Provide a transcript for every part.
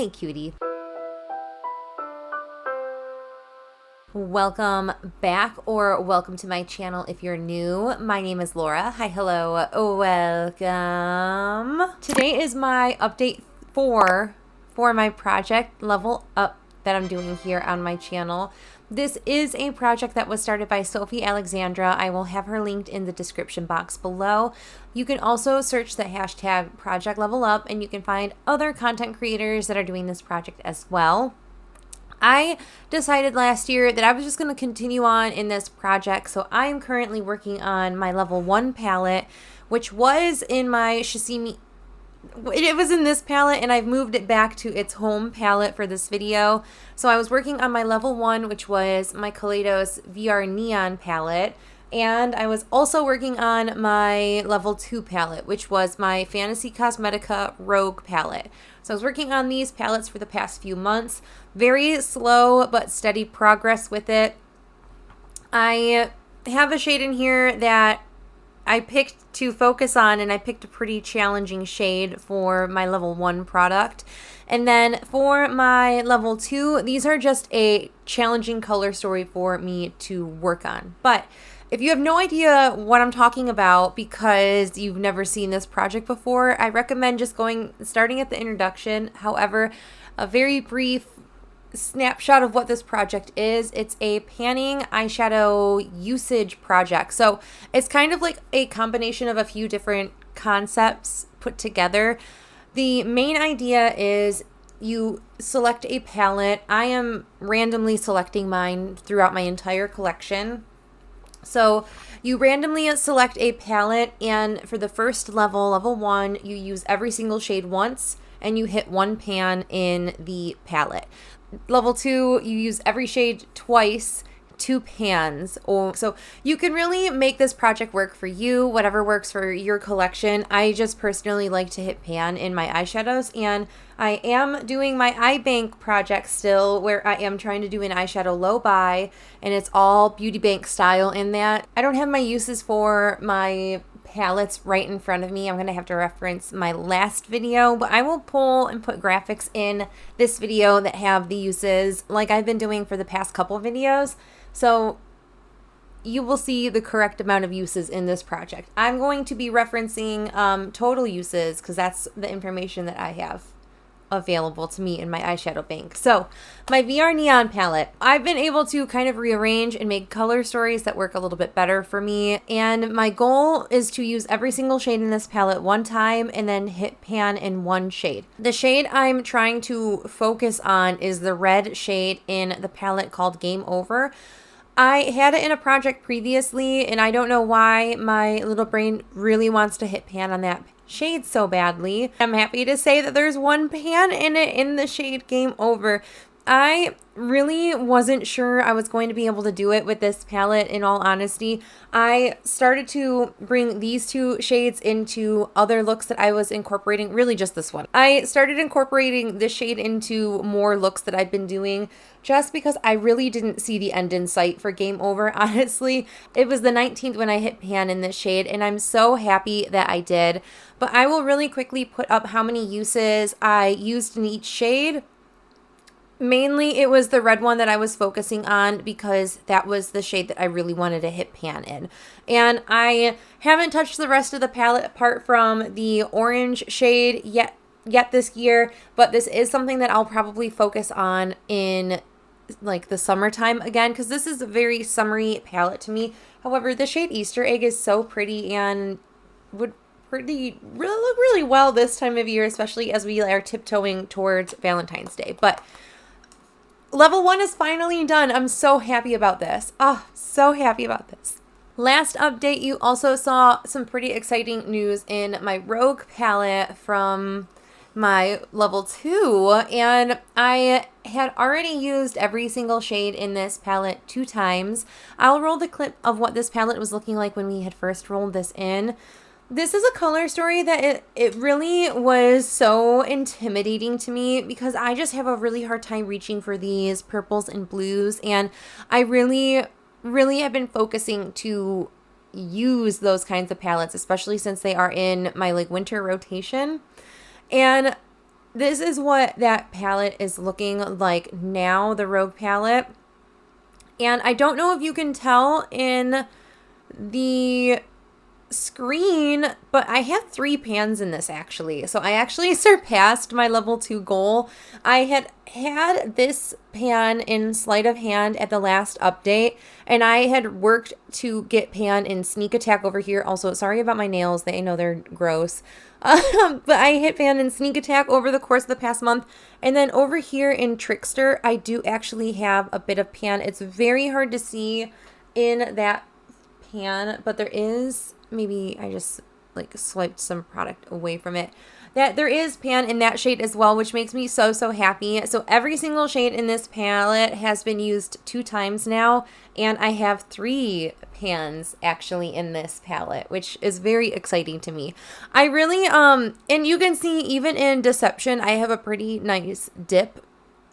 Hey, cutie. Welcome back, or welcome to my channel if you're new. My name is Laura. Hi, hello, welcome. Today is my update for my project Level Up that I'm doing here on my channel. This is a project that was started by Sofie Alexandra. I will have her linked in the description box below. You can also search the hashtag Project Level Up and you can find other content creators that are doing this project as well. I decided last year that I was just going to continue on in this project, so I am currently working on my Level 1 palette, which was in my Shisimi. It was in this palette, and I've moved it back to its home palette for this video. So I was working on my Level 1, which was my Kaleidos VR Neon palette, and I was also working on my Level 2 palette, which was my Fantasy Cosmetica Rogue palette. So I was working on these palettes for the past few months. Very slow but steady progress with it. I have a shade in here that I picked to focus on, and I picked a pretty challenging shade for my Level 1 product. And then for my Level 2, these are just a challenging color story for me to work on. But if you have no idea what I'm talking about because you've never seen this project before, I recommend just starting at the introduction. However, a very brief snapshot of what this project is. It's a panning eyeshadow usage project. So it's kind of like a combination of a few different concepts put together. The main idea is you select a palette. I am randomly selecting mine throughout my entire collection. So you randomly select a palette, and for the first level, Level 1, you use every single shade once and you hit one pan in the palette. Level 2, you use every shade twice, 2 pans. So you can really make this project work for you, whatever works for your collection. I just personally like to hit pan in my eyeshadows, and I am doing my eye bank project still, where I am trying to do an eyeshadow low buy, and it's all beauty bank style in that. I don't have my uses for my palettes right in front of me. I'm going to have to reference my last video, but I will pull and put graphics in this video that have the uses like I've been doing for the past couple videos. So you will see the correct amount of uses in this project. I'm going to be referencing total uses because that's the information that I have available to me in my eyeshadow bank. So my VR Neon palette, I've been able to kind of rearrange and make color stories that work a little bit better for me. And my goal is to use every single shade in this palette one time and then hit pan in one shade. The shade I'm trying to focus on is the red shade in the palette called Game Over. I had it in a project previously, and I don't know why my little brain really wants to hit pan on that shade so badly. I'm happy to say that there's one pan in it in the shade Game Over. I really wasn't sure I was going to be able to do it with this palette, in all honesty. I started to bring these two shades into other looks that I was incorporating, really just this one. I started incorporating this shade into more looks that I've been doing just because I really didn't see the end in sight for Game Over, honestly. It was the 19th when I hit pan in this shade, and I'm so happy that I did. But I will really quickly put up how many uses I used in each shade. Mainly, it was the red one that I was focusing on because that was the shade that I really wanted to hit pan in. And I haven't touched the rest of the palette apart from the orange shade yet this year, but this is something that I'll probably focus on in like the summertime again, because this is a very summery palette to me. However, the shade Easter Egg is so pretty and would look really well this time of year, especially as we are tiptoeing towards Valentine's Day. But Level 1 is finally done. I'm so happy about this. Oh, so happy about this. Last update, you also saw some pretty exciting news in my Rogue palette from my Level 2, and I had already used every single shade in this palette 2 times. I'll roll the clip of what this palette was looking like when we had first rolled this in. This is a color story that it really was so intimidating to me because I just have a really hard time reaching for these purples and blues, and I really have been focusing to use those kinds of palettes, especially since they are in my like winter rotation. And this is what that palette is looking like now, the Rogue palette. And I don't know if you can tell in the screen, but I have 3 pans in this actually. So I actually surpassed my level 2 goal. I had this pan in sleight of hand at the last update, and I had worked to get pan in Sneak Attack over here. Also, sorry about my nails. I know they're gross. But I hit pan in Sneak Attack over the course of the past month. And then over here in Trickster, I do actually have a bit of pan. It's very hard to see in that pan, but there is, maybe I just like swiped some product away from it, that there is pan in that shade as well, which makes me so happy. So every single shade in this palette has been used 2 times now, and I have 3 pans actually in this palette, which is very exciting to me. I really and you can see even in Deception I have a pretty nice dip.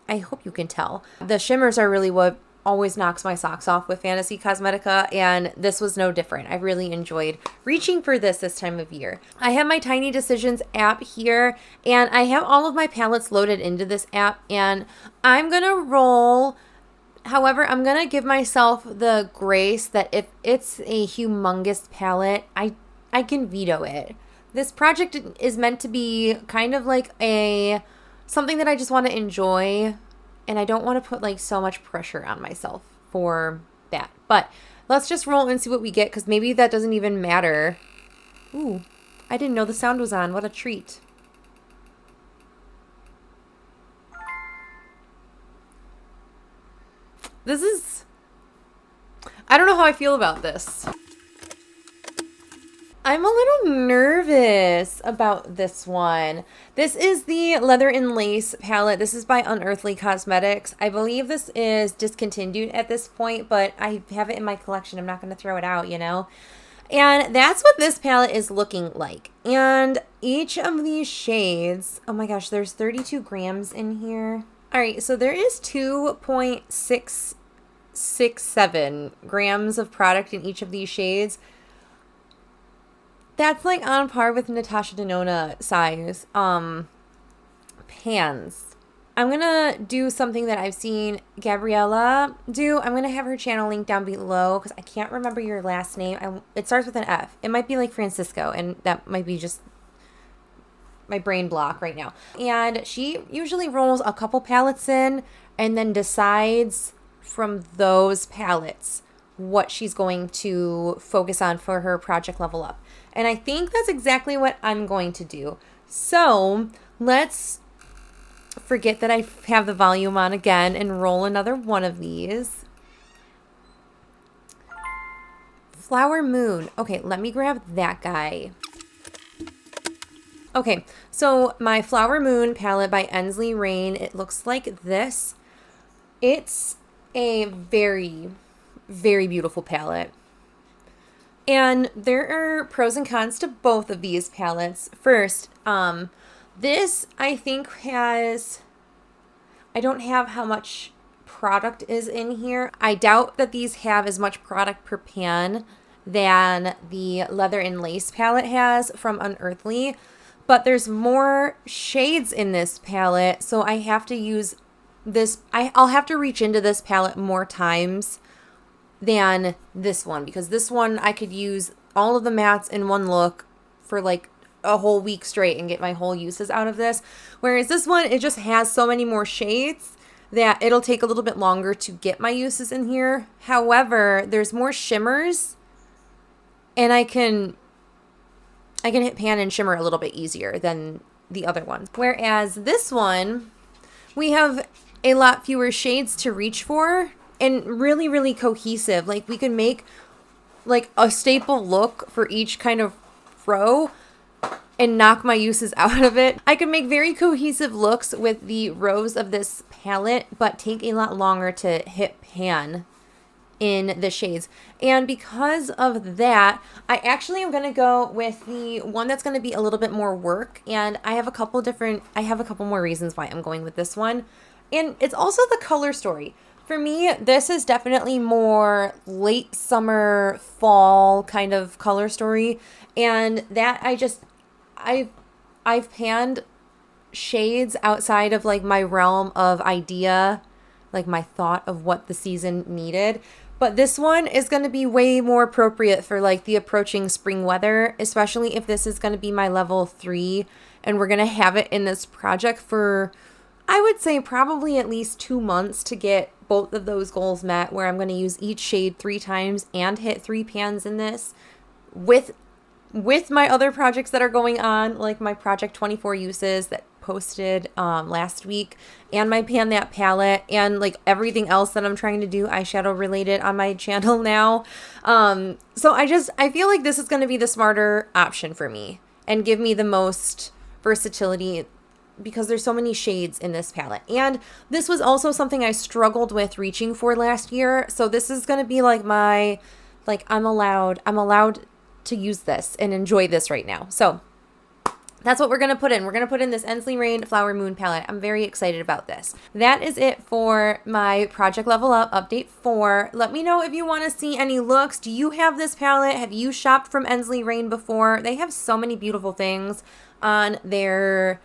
I hope you can tell. The shimmers are really what always knocks my socks off with Fantasy Cosmetica, and this was no different. I really enjoyed reaching for this time of year. I have my Tiny Decisions app here, and I have all of my palettes loaded into this app, and I'm gonna roll. However, I'm gonna give myself the grace that if it's a humongous palette, I can veto it. This project is meant to be kind of like something that I just want to enjoy, and I don't want to put like so much pressure on myself for that. But let's just roll and see what we get, because maybe that doesn't even matter. Ooh, I didn't know the sound was on. What a treat. I don't know how I feel about this. I'm a little nervous about this one. This is the Leather and Lace palette. This is by Unearthly Cosmetics. I believe this is discontinued at this point, but I have it in my collection. I'm not going to throw it out, you know? And that's what this palette is looking like. And each of these shades, oh my gosh, there's 32 grams in here. All right, so there is 2.667 grams of product in each of these shades. That's like on par with Natasha Denona size pans. I'm going to do something that I've seen Gabriella do. I'm going to have her channel linked down below because I can't remember your last name. It starts with an F. It might be like Francisco, and that might be just my brain block right now. And she usually rolls a couple palettes in and then decides from those palettes what she's going to focus on for her project level up. And I think that's exactly what I'm going to do. So let's forget that I have the volume on again and roll another one of these. Flower Moon. Okay, let me grab that guy. Okay, so my Flower Moon palette by Ensley Rain, it looks like this. It's a very, very beautiful palette. And there are pros and cons to both of these palettes. First, this I think has, I don't have how much product is in here. I doubt that these have as much product per pan than the Leather and Lace palette has from Unearthly. But there's more shades in this palette, so I have to use this. I'll have to reach into this palette more times than this one, because this one I could use all of the mattes in one look for like a whole week straight and get my whole uses out of this. Whereas this one, it just has so many more shades that it'll take a little bit longer to get my uses in here. However, there's more shimmers, and I can hit pan and shimmer a little bit easier than the other ones. Whereas this one, we have a lot fewer shades to reach for, and really, really cohesive. Like, we can make like a staple look for each kind of row and knock my uses out of it. I can make very cohesive looks with the rows of this palette, but take a lot longer to hit pan in the shades. And because of that, I actually am going to go with the one that's going to be a little bit more work. And I have a couple more reasons why I'm going with this one. And it's also the color story. For me, this is definitely more late summer, fall kind of color story. And that I've panned shades outside of like my realm of idea, like my thought of what the season needed. But this one is going to be way more appropriate for like the approaching spring weather, especially if this is going to be my level 3 and we're going to have it in this project for, I would say, probably at least 2 months to get both of those goals met, where I'm going to use each shade 3 times and hit 3 pans in this with my other projects that are going on, like my Project 24 uses that posted last week, and my Pan That palette, and like everything else that I'm trying to do eyeshadow related on my channel now. So I feel like this is going to be the smarter option for me and give me the most versatility, because there's so many shades in this palette. And this was also something I struggled with reaching for last year. So this is going to be like my, like, I'm allowed to use this and enjoy this right now. So that's what we're going to put in. We're going to put in this Ensley Rain Flower Moon palette. I'm very excited about this. That is it for my Project Level Up Update 4. Let me know if you want to see any looks. Do you have this palette? Have you shopped from Ensley Rain before? They have so many beautiful things on their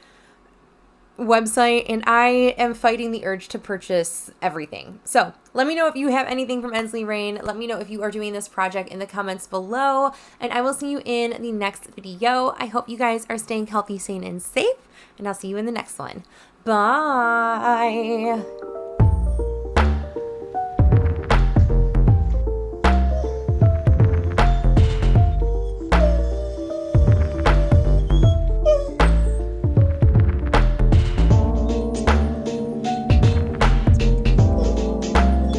website, and I am fighting the urge to purchase everything. So let me know if you have anything from Ensley Rain. Let me know if you are doing this project in the comments below, and I will see you in the next video. I hope you guys are staying healthy, sane, and safe, and I'll see you in the next one. Bye.